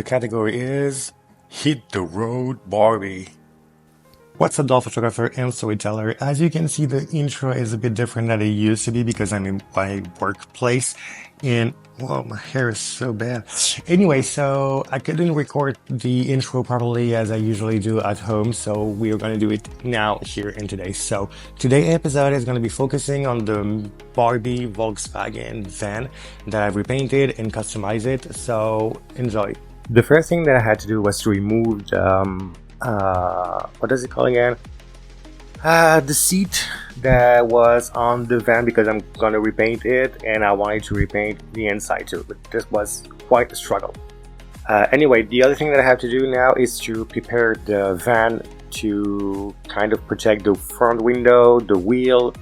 The category is Hit the Road Barbie. What's up, doll photographer and storyteller? As you can see, the intro is a bit different than it used to be because I'm in my workplace and, well, my hair is so bad. Anyway, so I couldn't record the intro properly as I usually do at home, so we're going to do it now here and today. So today's episode is going to be focusing on the Barbie Volkswagen van that I've repainted and customized it, so enjoy. The first thing that I had to do was to remove the what does it call again? The seat that was on the van because I'm gonna repaint it and I wanted to repaint the inside too, but this was quite a struggle. Anyway, the other thing that I have to do now is to prepare the van to kind of protect the front window, the wheel,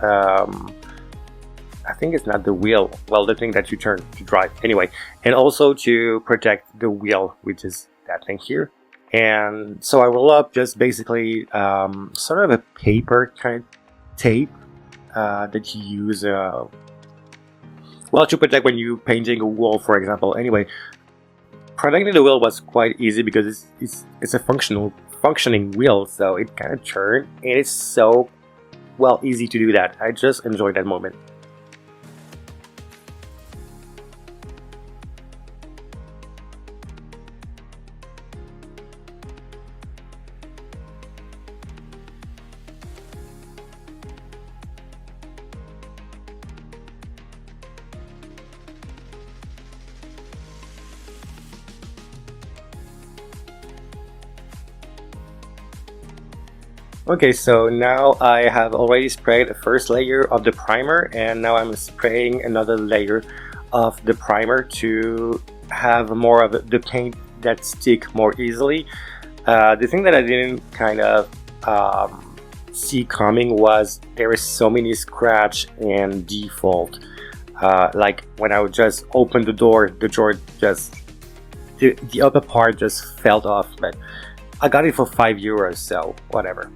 I think it's not the wheel, well, the thing that you turn to drive, anyway, and also to protect the wheel, which is that thing here. And so I roll up just basically sort of a paper kind of tape that you use, well, to protect when you're painting a wall, for example. Anyway, protecting the wheel was quite easy because it's a functioning wheel, so it kind of turned, and it's so, well, easy to do that. I just enjoyed that moment. Okay, so now I have already sprayed the first layer of the primer, and now I'm spraying another layer of the primer to have more of the paint that stick more easily. The thing that I didn't kind of see coming was there is so many scratch and default. Like when I would just open the door just the upper part just fell off, but I got it for €5, so whatever.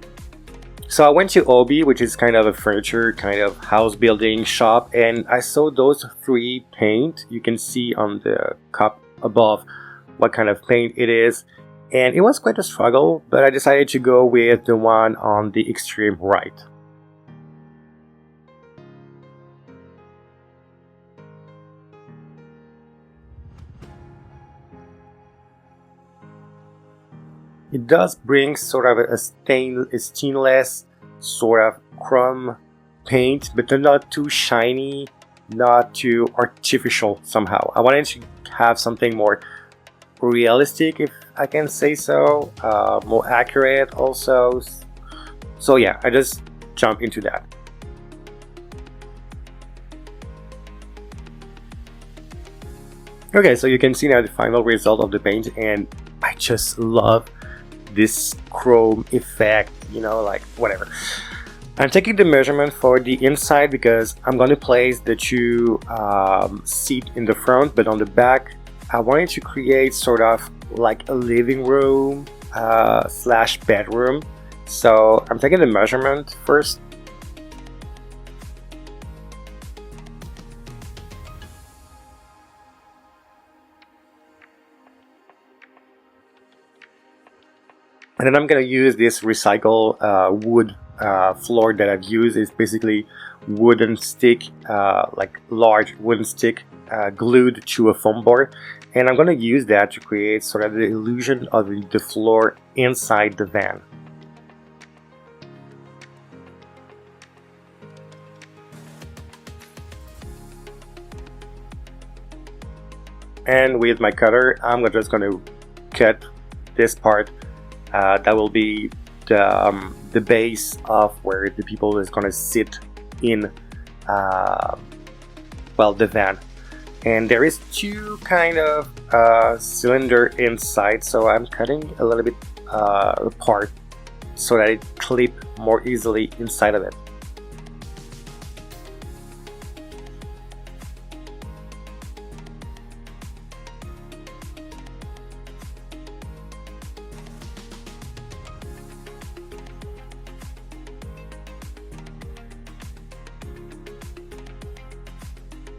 So I went to Oasis, which is kind of a furniture, kind of house building shop, and I saw those three paint. You can see on the cup above what kind of paint it is, and it was quite a struggle, but I decided to go with the one on the extreme right. It does bring sort of a stainless sort of chrome paint, but not too shiny, not too artificial somehow. I wanted to have something more realistic, if I can say so, more accurate also. So yeah, I just jumped into that. Okay, so you can see now the final result of the paint, and I just love this chrome effect, you know, like whatever. I'm taking the measurement for the inside because I'm going to place the two seat in the front, but on the back I wanted to create sort of like a living room slash bedroom. So I'm taking the measurement first. And then I'm gonna use this recycle wood floor that I've used. It's basically wooden stick, like large wooden stick glued to a foam board. And I'm gonna use that to create sort of the illusion of the floor inside the van. And with my cutter, I'm just gonna cut this part. That will be the base of where the people is gonna sit in, well, the van. And there is two kind of cylinder inside, so I'm cutting a little bit apart so that it clip more easily inside of it.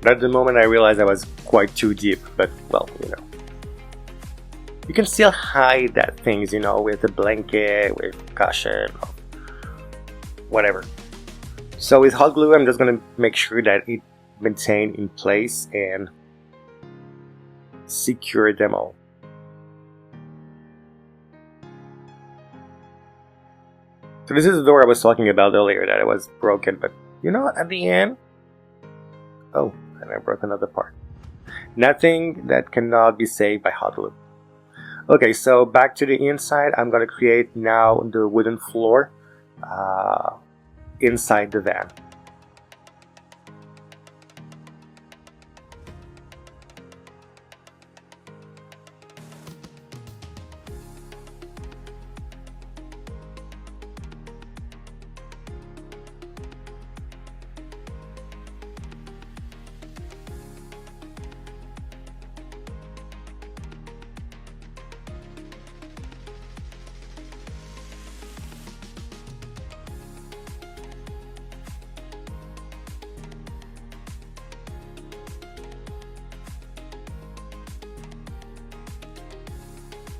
At the moment I realized I was quite too deep, but well, you know. You can still hide that things, you know, with a blanket, with cushion, whatever. So with hot glue, I'm just gonna make sure that it maintained in place and secure them all. So this is the door I was talking about earlier that it was broken, but you know what, at the end, oh, and I broke another part. Nothing that cannot be saved by hot glue. Okay, so back to the inside, I'm gonna create now the wooden floor inside the van.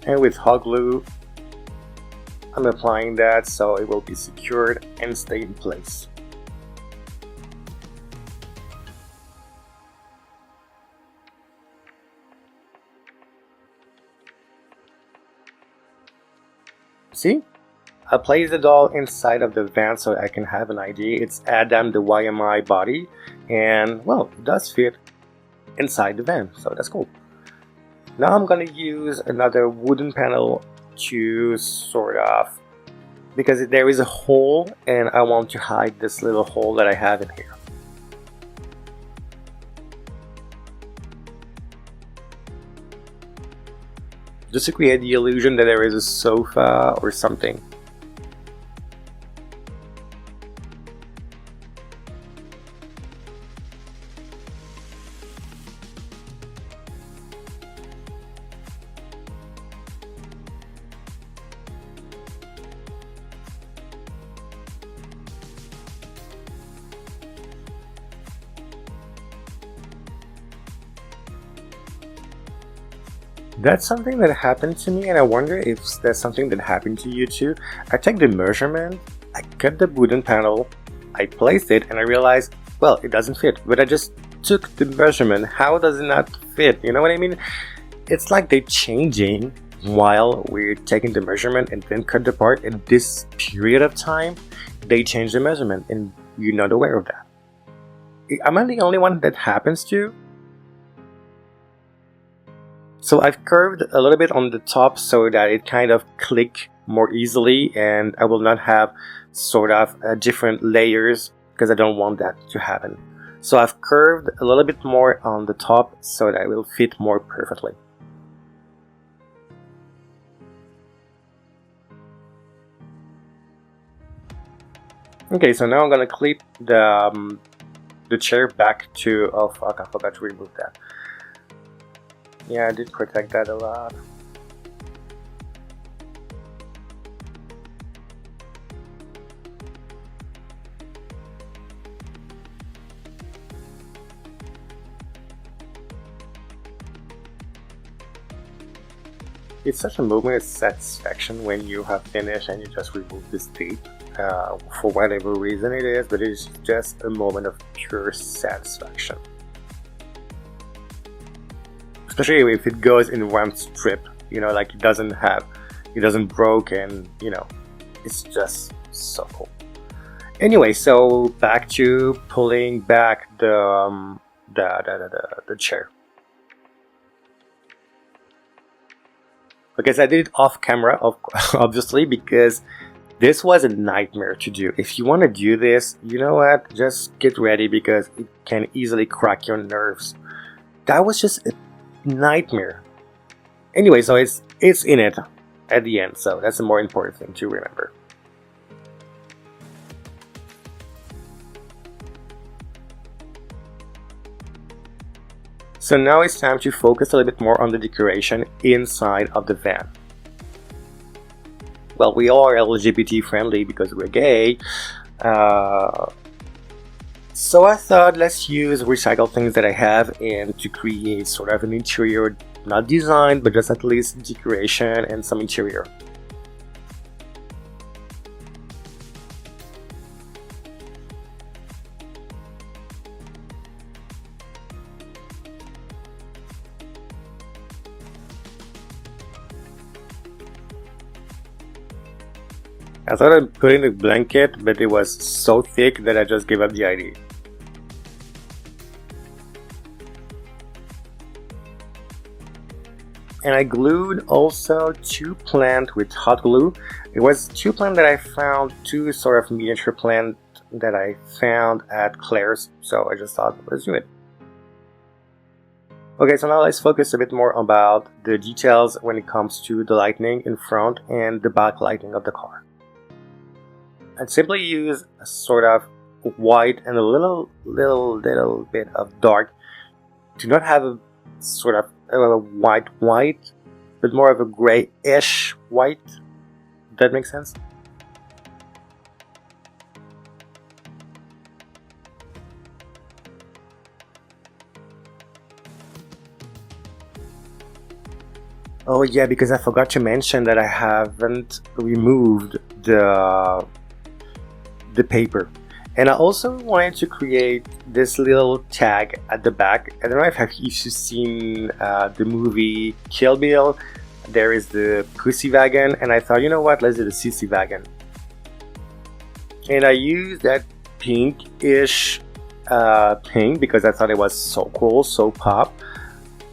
And with hot glue, I'm applying that so it will be secured and stay in place. See? I place the doll inside of the van so I can have an idea. It's Adam the YMI body, and well, it does fit inside the van, so that's cool. Now I'm gonna use another wooden panel to sort of, because there is a hole and I want to hide this little hole that I have in here. Just to create the illusion that there is a sofa or something. That's something that happened to me, and I wonder if that's something that happened to you too. I took the measurement, I cut the wooden panel, I placed it, and I realized, well, it doesn't fit. But I just took the measurement. How does it not fit? You know what I mean? It's like they're changing while we're taking the measurement and then cut the part. In this period of time, they change the measurement, and you're not aware of that. Am I the only one that happens to? So I've curved a little bit on the top so that it kind of click more easily, and I will not have sort of different layers because I don't want that to happen. So I've curved a little bit more on the top so that it will fit more perfectly. Okay, so now I'm gonna clip the chair back to, oh fuck, I forgot to remove that. Yeah, I did protect that a lot. It's such a moment of satisfaction when you have finished and you just remove this tape. For whatever reason it is, but it's just a moment of pure satisfaction. Especially if it goes in one strip, you know, like it doesn't broke, and you know, it's just so cool. Anyway, so back to pulling back the chair. Because I did it off camera, obviously, because this was a nightmare to do. If you want to do this, you know what, just get ready because it can easily crack your nerves. That was just a nightmare. Anyway, so it's in it at the end, so that's the more important thing to remember. So now it's time to focus a little bit more on the decoration inside of the van. Well, we are LGBT friendly because we're gay, so I thought let's use recycled things that I have and to create sort of an interior Not design, but just at least decoration and some interior. I thought I'd put in a blanket, but it was so thick that I just gave up the idea. And I glued also 2 plants with hot glue. It was 2 plants that I found, 2 sort of miniature plants that I found at Claire's, so I just thought, let's do it. Okay, so now let's focus a bit more about the details when it comes to the lighting in front and the back lighting of the car. I'd simply use a sort of white and a little bit of dark to not have a sort of white, but more of a grayish white. Does that make sense? Oh yeah, because I forgot to mention that I haven't removed the paper, and I also wanted to create this little tag at the back. I don't know if you've seen the movie Kill Bill. There is the Pussy Wagon, and I thought, you know what, let's do the Sissy Wagon. And I used that pinkish pink because I thought it was so cool, so pop,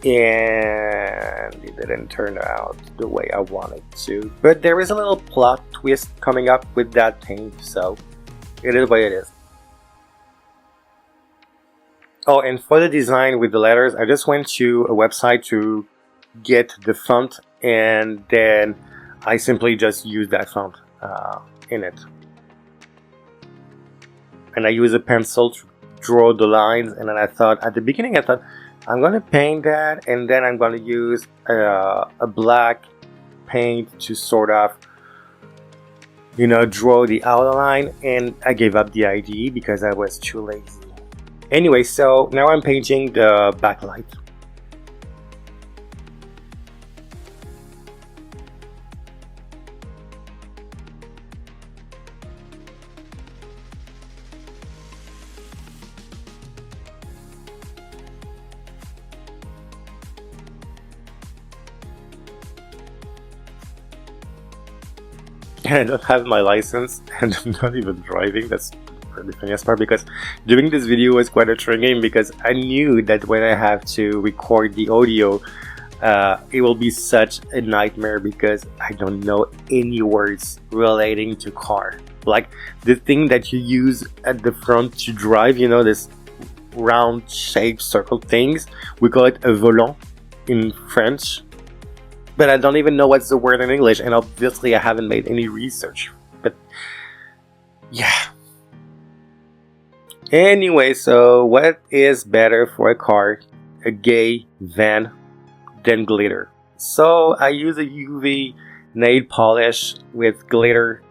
and it didn't turn out the way I wanted to. But there is a little plot twist coming up with that paint, so it is what it is. Oh, and for the design with the letters, I just went to a website to get the font, and then I simply just used that font in it. And I use a pencil to draw the lines, and then I thought, at the beginning I thought, I'm going to paint that, and then I'm going to use a black paint to sort of, you know, draw the outline, and I gave up the idea because I was too lazy. Anyway, so now I'm painting the backlight. And I don't have my license, and I'm not even driving. That's the funniest part, because doing this video was quite a triggering, because I knew that when I have to record the audio, it will be such a nightmare because I don't know any words relating to car. Like the thing that you use at the front to drive, you know, this round shaped circle things, we call it a volant in French. But I don't even know what's the word in English, and obviously I haven't made any research. But yeah. Anyway, so what is better for a car, a gay van, than glitter? So I use a UV nail polish with glitter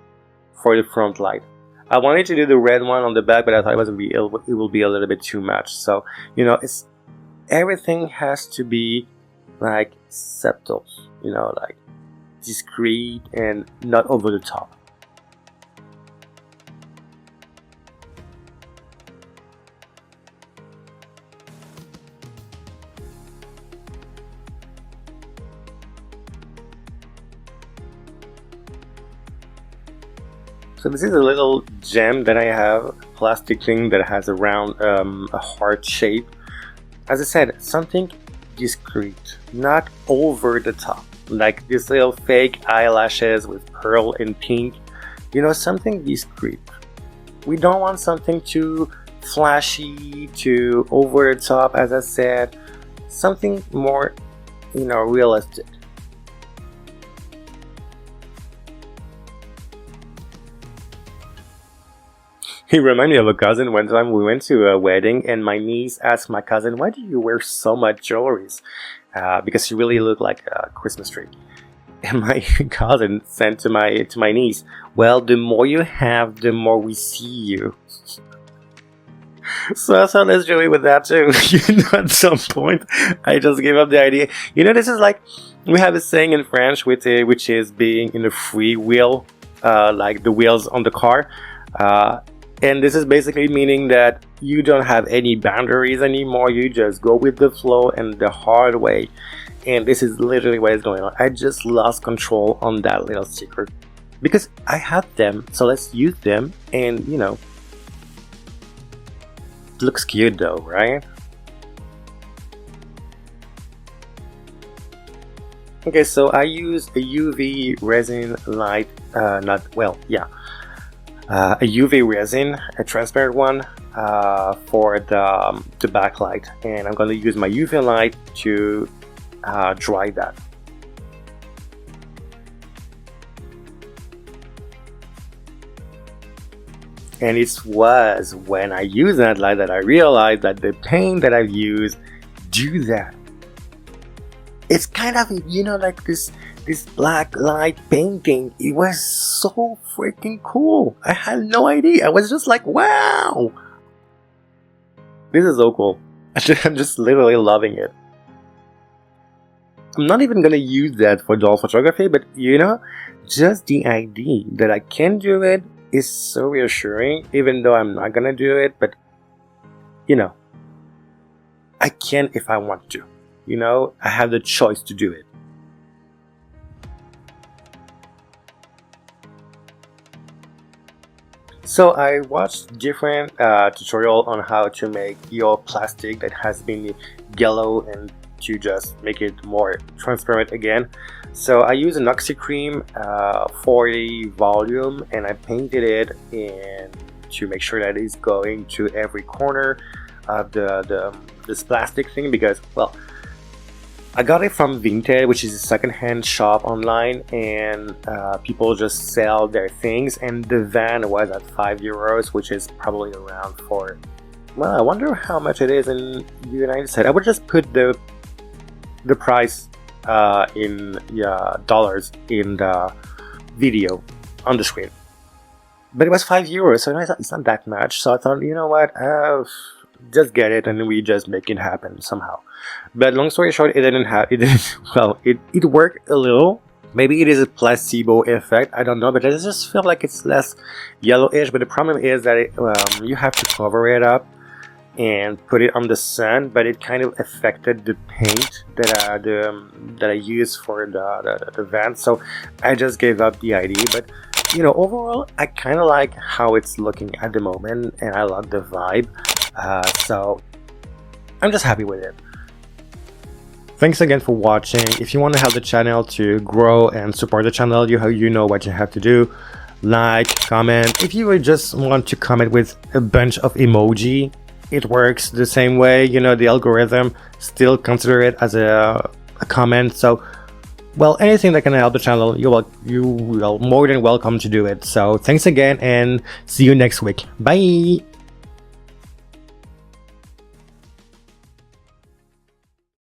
for the front light. I wanted to do the red one on the back, but I thought it will be a little bit too much. So, you know, everything has to be like subtle, you know, like discreet and not over the top. So this is a little gem that I have, a plastic thing that has a round, a heart shape. As I said, something discreet, not over the top, like these little fake eyelashes with pearl and pink, you know, something discreet. We don't want something too flashy, too over the top, as I said, something more, you know, realistic. He reminded me of a cousin. One time we went to a wedding, and my niece asked my cousin, "Why do you wear so much jewelry?" Because she really looked like a Christmas tree. And my cousin said to my niece, "Well, the more you have, the more we see you." So I thought let's do it with that too. At some point, I just gave up the idea. This is like we have a saying in French, which is being in a free wheel, like the wheels on the car. And this is basically meaning that you don't have any boundaries anymore. You just go with the flow and the hard way. And this is literally what is going on. I just lost control on that little secret because I had them. So let's use them. And it looks cute though, right? Okay, so I use a UV resin light, a UV resin, a transparent one, for the backlight, and I'm going to use my UV light to dry that. And it was when I used that light that I realized that the paint that I've used do that. It's kind of, like this black light painting. It was so freaking cool. I had no idea. I was just like, wow, this is so cool. I'm just literally loving it. I'm not even gonna use that for doll photography, but just the idea that I can do it is so reassuring, even though I'm not gonna do it, but I can if I want to. I have the choice to do it. So I watched different tutorial on how to make your plastic that has been yellow and to just make it more transparent again. So I use an oxy cream for the volume, and I painted it in to make sure that it's going to every corner of this plastic thing, because I got it from Vinted, which is a secondhand shop online, and people just sell their things, and the van was at €5, which is probably around I wonder how much it is in the United States. I would just put the price in dollars in the video on the screen. But it was €5, so I thought it's not that much. So I thought, you know what, just get it and we just make it happen somehow. But long story short, it worked a little. Maybe it is a placebo effect, I don't know, but I just feel like it's less yellowish. But the problem is that you have to cover it up and put it on the sun, but it kind of affected the paint that I used for the van, so I just gave up the idea. But overall, I kind of like how it's looking at the moment, and I love the vibe. So I'm just happy with it. Thanks again for watching. If you want to help the channel to grow and support the channel, you know what you have to do. Like, comment. If you would just want to comment with a bunch of emoji, it works the same way. The algorithm still consider it as a comment. So, anything that can help the channel, you will more than welcome to do it. So thanks again, and see you next week. Bye.